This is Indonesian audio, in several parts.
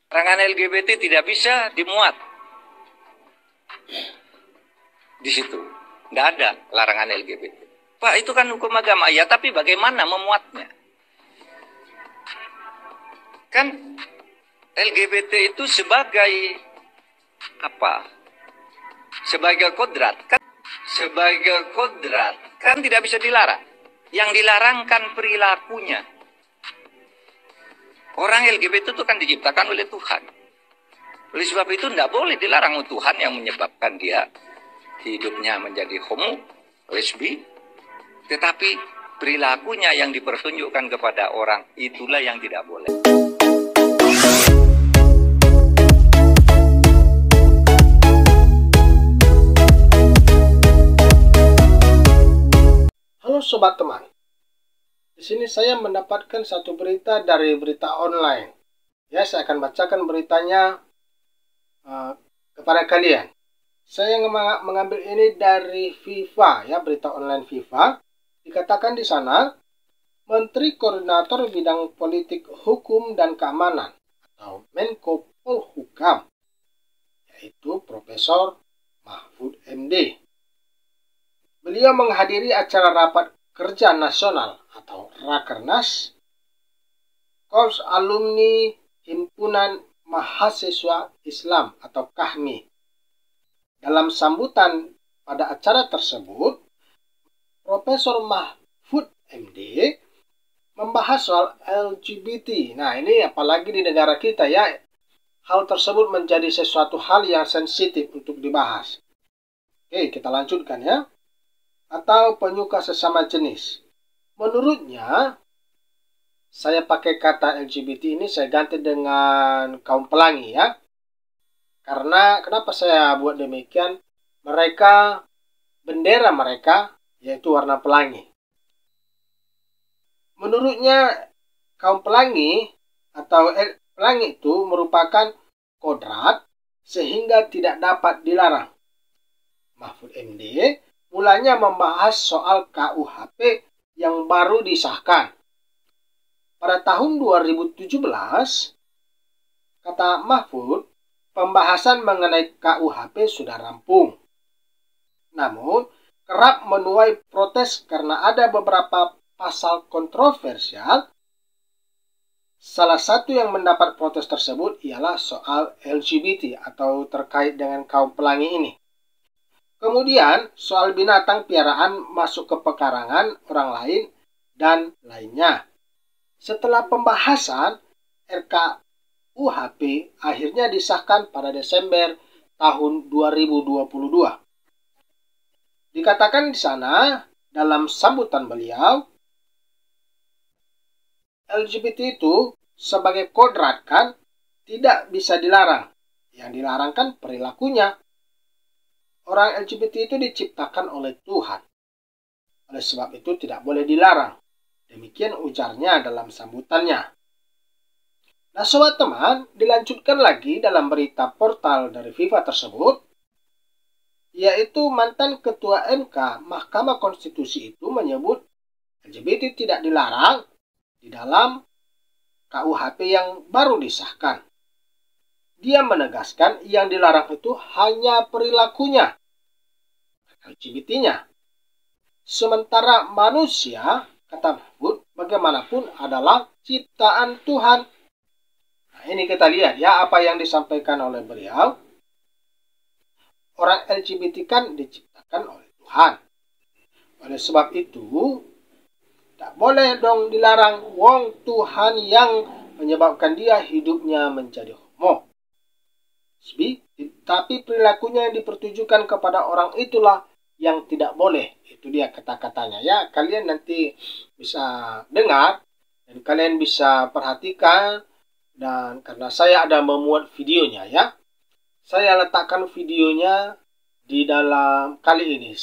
Larangan LGBT tidak bisa dimuat di situ. Tidak ada larangan LGBT. Pak, itu kan hukum agama. Ya, tapi bagaimana memuatnya? Kan LGBT itu sebagai apa? Sebagai kodrat. Kan sebagai kodrat kan tidak bisa dilarang. Yang dilarangkan perilakunya. Orang LGBT itu kan diciptakan oleh Tuhan. Oleh sebab itu tidak boleh dilarang oleh Tuhan yang menyebabkan dia hidupnya menjadi homo, lesbi. Tetapi perilakunya yang dipertunjukkan kepada orang, itulah yang tidak boleh. Halo sobat teman. Di sini saya mendapatkan satu berita dari berita online. Ya, saya akan bacakan beritanya kepada kalian. Saya mengambil ini dari FIFA, ya, berita online FIFA. Dikatakan di sana, Menteri Koordinator Bidang Politik Hukum dan Keamanan atau Menko Polhukam, yaitu Profesor Mahfud MD. Beliau menghadiri acara rapat kerja nasional atau Rakernas Korps Alumni Himpunan Mahasiswa Islam atau KAHMI. Dalam sambutan pada acara tersebut, Profesor Mahfud MD membahas soal LGBT. Nah, ini apalagi di negara kita, ya, hal tersebut menjadi sesuatu hal yang sensitif untuk dibahas. Oke, kita lanjutkan, ya. Atau penyuka sesama jenis. Menurutnya, saya pakai kata LGBT ini saya ganti dengan kaum pelangi, ya. Karena kenapa saya buat demikian? Mereka, bendera mereka yaitu warna pelangi. Menurutnya, kaum pelangi atau pelangi itu merupakan kodrat sehingga tidak dapat dilarang. Mahfud MD mulanya membahas soal KUHP yang baru disahkan. Pada tahun 2017, kata Mahfud, pembahasan mengenai KUHP sudah rampung. Namun, kerap menuai protes karena ada beberapa pasal kontroversial. Salah satu yang mendapat protes tersebut ialah soal LGBT atau terkait dengan kaum pelangi ini. Kemudian, soal binatang piaraan masuk ke pekarangan orang lain dan lainnya. Setelah pembahasan, RKUHP akhirnya disahkan pada Desember tahun 2022. Dikatakan di sana, dalam sambutan beliau, LGBT itu sebagai kodrat kan tidak bisa dilarang. Yang dilarang kan perilakunya. Orang LGBT itu diciptakan oleh Tuhan. Oleh sebab itu tidak boleh dilarang. Demikian ujarnya dalam sambutannya. Nah, sobat teman, dilanjutkan lagi dalam berita portal dari FIFA tersebut, yaitu mantan Ketua MK Mahkamah Konstitusi itu menyebut LGBT tidak dilarang di dalam KUHP yang baru disahkan. Dia menegaskan yang dilarang itu hanya perilakunya, LGBT-nya. Sementara manusia, kata Mahfud, bagaimanapun adalah ciptaan Tuhan. Nah, ini kita lihat, ya, apa yang disampaikan oleh beliau. Orang LGBT kan diciptakan oleh Tuhan. Oleh sebab itu, tak boleh dong dilarang wong Tuhan yang menyebabkan dia hidupnya menjadi homo. Tapi perilakunya yang dipertujukan kepada orang itulah yang tidak boleh. Itu dia kata-katanya, ya. Kalian nanti bisa dengar dan kalian bisa perhatikan. Dan karena saya ada memuat videonya, ya, saya letakkan videonya di dalam kali ini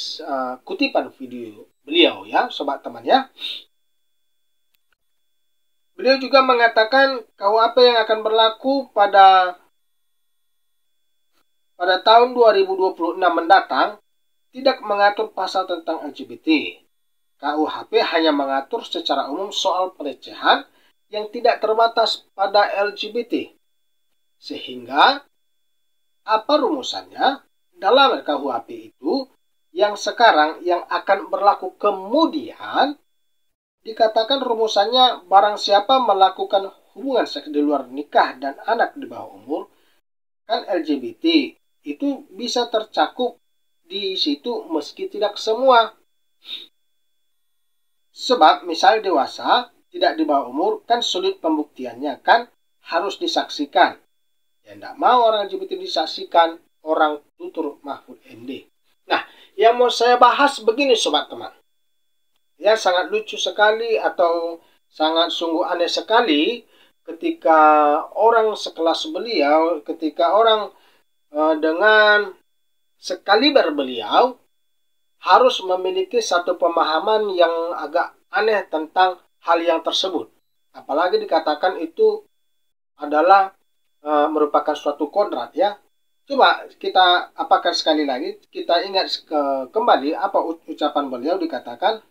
kutipan video beliau, ya, sobat teman, ya. Beliau juga mengatakan KUHP yang akan berlaku pada tahun 2026 mendatang tidak mengatur pasal tentang LGBT. KUHP hanya mengatur secara umum soal pelecehan yang tidak terbatas pada LGBT. Sehingga apa rumusannya? Dalam RKUHP itu yang sekarang yang akan berlaku kemudian dikatakan rumusannya barang siapa melakukan hubungan seks di luar nikah dan anak di bawah umur, kan LGBT itu bisa tercakup di situ meski tidak semua. Sebab misal dewasa tidak di bawah umur kan sulit pembuktiannya, kan harus disaksikan. Ya tidak mau orang LGBT disaksikan, orang tutur Mahfud MD. Nah, yang mau saya bahas begini sobat teman. Ya sangat lucu sekali atau sangat sungguh aneh sekali ketika orang sekelas beliau, ketika orang dengan sekaliber beliau harus memiliki satu pemahaman yang agak aneh tentang hal yang tersebut. Apalagi dikatakan itu adalah merupakan suatu kodrat ya. Coba kita apakan sekali lagi, kita ingat kembali apa ucapan beliau. Dikatakan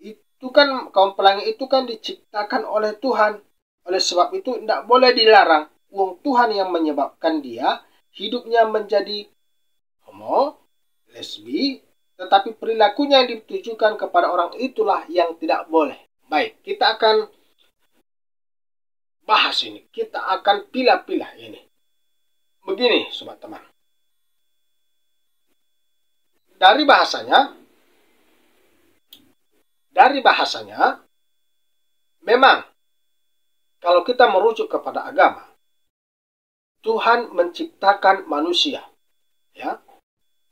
itu kan kaum pelangi itu kan diciptakan oleh Tuhan. Oleh sebab itu tidak boleh dilarang. Wong Tuhan yang menyebabkan dia hidupnya menjadi homo, lesbi, tetapi perilakunya yang ditujukan kepada orang itulah yang tidak boleh. Baik, kita akan bahas ini. Kita akan pilah-pilah ini. Begini, sobat teman. Dari bahasanya, memang kalau kita merujuk kepada agama, Tuhan menciptakan manusia, ya.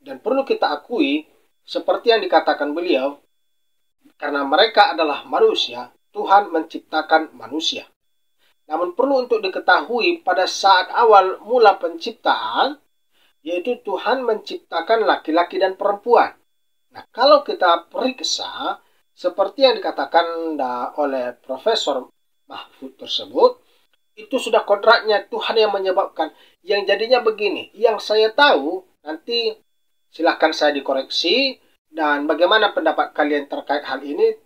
Dan perlu kita akui, seperti yang dikatakan beliau, karena mereka adalah manusia, Tuhan menciptakan manusia. Namun perlu untuk diketahui pada saat awal mula penciptaan, yaitu Tuhan menciptakan laki-laki dan perempuan. Nah, kalau kita periksa, seperti yang dikatakan oleh Profesor Mahfud tersebut, itu sudah kodratnya Tuhan yang menyebabkan. Yang jadinya begini, yang saya tahu, nanti silahkan saya dikoreksi, dan bagaimana pendapat kalian terkait hal ini,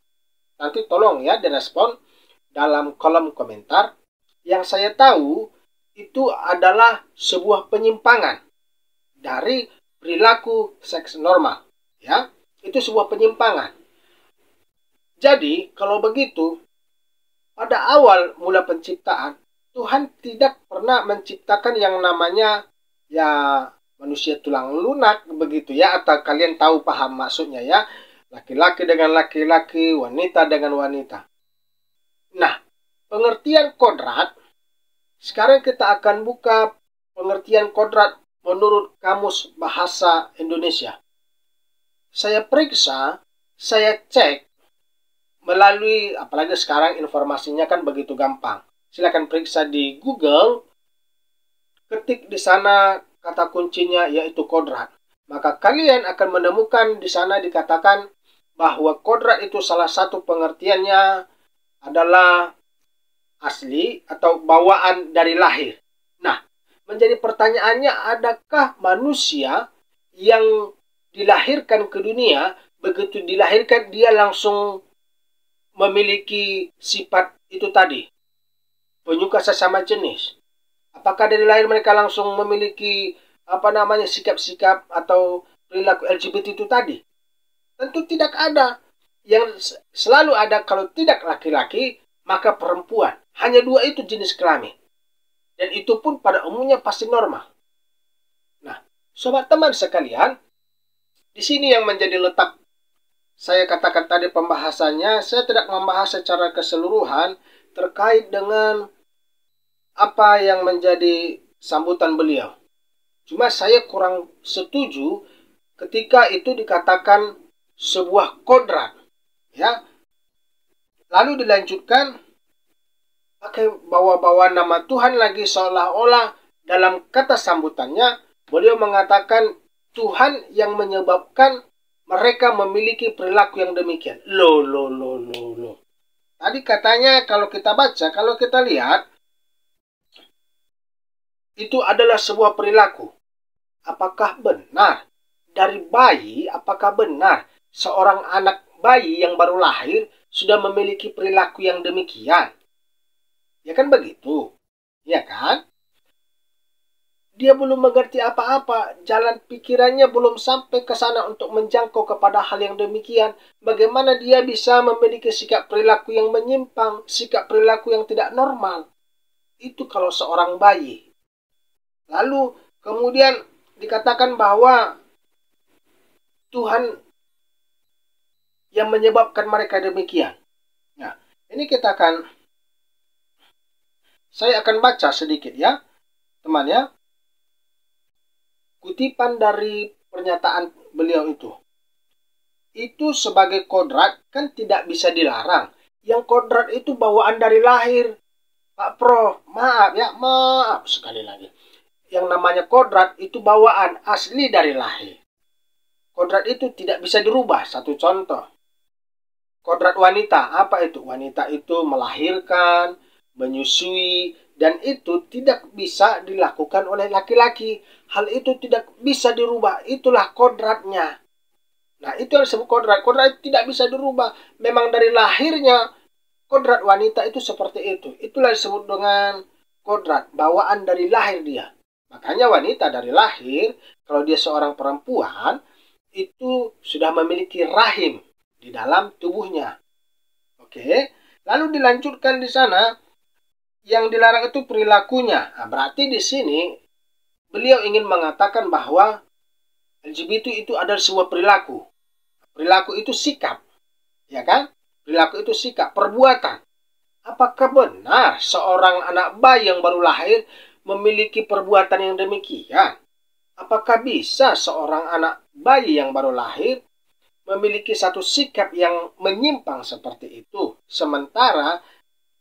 nanti tolong ya direspon dalam kolom komentar. Yang saya tahu itu adalah sebuah penyimpangan dari perilaku seks normal, ya. Itu sebuah penyimpangan. Jadi, kalau begitu, pada awal mula penciptaan, Tuhan tidak pernah menciptakan yang namanya ya manusia tulang lunak begitu ya, atau kalian tahu paham maksudnya ya, laki-laki dengan laki-laki, wanita dengan wanita. Nah, pengertian kodrat, sekarang kita akan buka pengertian kodrat menurut Kamus Bahasa Indonesia. Saya periksa, saya cek melalui, apalagi sekarang informasinya kan begitu gampang. Silakan periksa di Google, ketik di sana kata kuncinya yaitu kodrat. Maka kalian akan menemukan di sana dikatakan bahwa kodrat itu salah satu pengertiannya adalah asli atau bawaan dari lahir. Nah, menjadi pertanyaannya, adakah manusia yang dilahirkan ke dunia, begitu dilahirkan dia langsung memiliki sifat itu tadi, penyuka sesama jenis? Apakah dari lahir mereka langsung memiliki sikap-sikap atau perilaku LGBT itu tadi? Tentu tidak ada. Yang selalu ada kalau tidak laki-laki, maka perempuan. Hanya dua itu jenis kelamin. Dan itu pun pada umumnya pasti normal. Nah, sobat teman sekalian, di sini yang menjadi letak saya katakan tadi pembahasannya. Saya tidak membahas secara keseluruhan terkait dengan apa yang menjadi sambutan beliau. Cuma saya kurang setuju ketika itu dikatakan sebuah kodrat, ya. Lalu dilanjutkan pakai bawa-bawa nama Tuhan lagi, seolah-olah dalam kata sambutannya beliau mengatakan Tuhan yang menyebabkan mereka memiliki perilaku yang demikian. Loh. Tadi katanya kalau kita baca, kalau kita lihat, itu adalah sebuah perilaku. Apakah benar dari bayi, apakah benar seorang anak bayi yang baru lahir sudah memiliki perilaku yang demikian? Ya kan begitu. Ya kan? Dia belum mengerti apa-apa, jalan pikirannya belum sampai ke sana untuk menjangkau kepada hal yang demikian. Bagaimana dia bisa memiliki sikap perilaku yang menyimpang, sikap perilaku yang tidak normal? Itu kalau seorang bayi. Lalu kemudian dikatakan bahwa Tuhan yang menyebabkan mereka demikian. Nah, ini saya akan baca sedikit ya, teman ya. Kutipan dari pernyataan beliau itu. Itu sebagai kodrat kan tidak bisa dilarang. Yang kodrat itu bawaan dari lahir. Pak Prof, maaf ya, maaf sekali lagi. Yang namanya kodrat itu bawaan asli dari lahir. Kodrat itu tidak bisa dirubah. Satu contoh. Kodrat wanita, apa itu? Wanita itu melahirkan, menyusui, dan itu tidak bisa dilakukan oleh laki-laki. Hal itu tidak bisa dirubah. Itulah kodratnya. Nah, itu yang disebut kodrat. Kodrat itu tidak bisa dirubah. Memang dari lahirnya, kodrat wanita itu seperti itu. Itulah disebut dengan kodrat. Bawaan dari lahir dia. Makanya wanita dari lahir, kalau dia seorang perempuan, itu sudah memiliki rahim di dalam tubuhnya. Oke. Lalu dilanjutkan di sana, yang dilarang itu perilakunya. Nah, berarti di sini beliau ingin mengatakan bahwa LGBT itu adalah sebuah perilaku. Perilaku itu sikap. Ya kan? Perilaku itu sikap, perbuatan. Apakah benar seorang anak bayi yang baru lahir memiliki perbuatan yang demikian? Apakah bisa seorang anak bayi yang baru lahir memiliki satu sikap yang menyimpang seperti itu? Sementara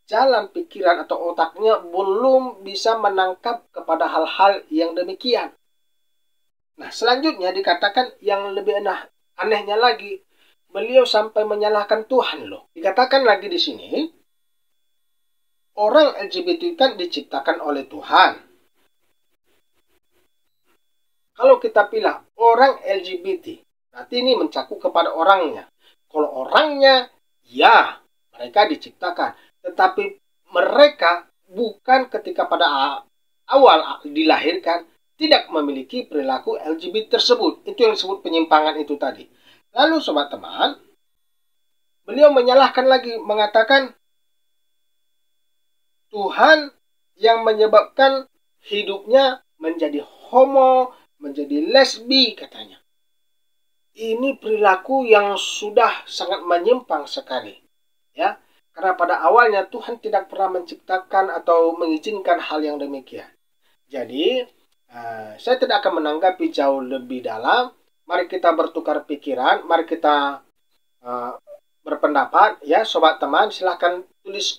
jalan pikiran atau otaknya belum bisa menangkap kepada hal-hal yang demikian. Nah, selanjutnya dikatakan yang lebih anehnya lagi, beliau sampai menyalahkan Tuhan loh. Dikatakan lagi di sini, orang LGBT kan diciptakan oleh Tuhan. Kalau kita pilih orang LGBT, berarti ini mencakup kepada orangnya. Kalau orangnya, ya, mereka diciptakan. Tetapi mereka bukan ketika pada awal dilahirkan tidak memiliki perilaku LGBT tersebut. Itu yang disebut penyimpangan itu tadi. Lalu sobat teman, beliau menyalahkan lagi, mengatakan Tuhan yang menyebabkan hidupnya menjadi homo, menjadi lesbi katanya. Ini perilaku yang sudah sangat menyimpang sekali. Ya. Karena pada awalnya Tuhan tidak pernah menciptakan atau mengizinkan hal yang demikian. Jadi, saya tidak akan menanggapi jauh lebih dalam. Mari kita bertukar pikiran, mari kita berpendapat. Ya, sobat teman, silahkan tulis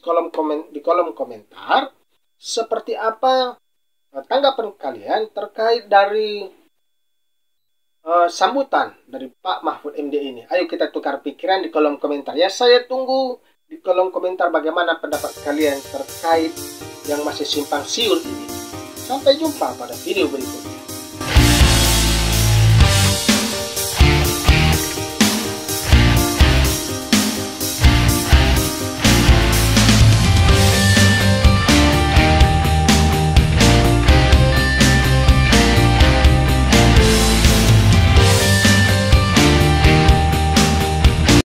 di kolom komentar seperti apa tanggapan kalian terkait dari sambutan dari Pak Mahfud MD ini. Ayo kita tukar pikiran di kolom komentar. Ya, saya tunggu di kolom komentar bagaimana pendapat kalian terkait yang masih simpang siur ini. Sampai jumpa pada video berikutnya.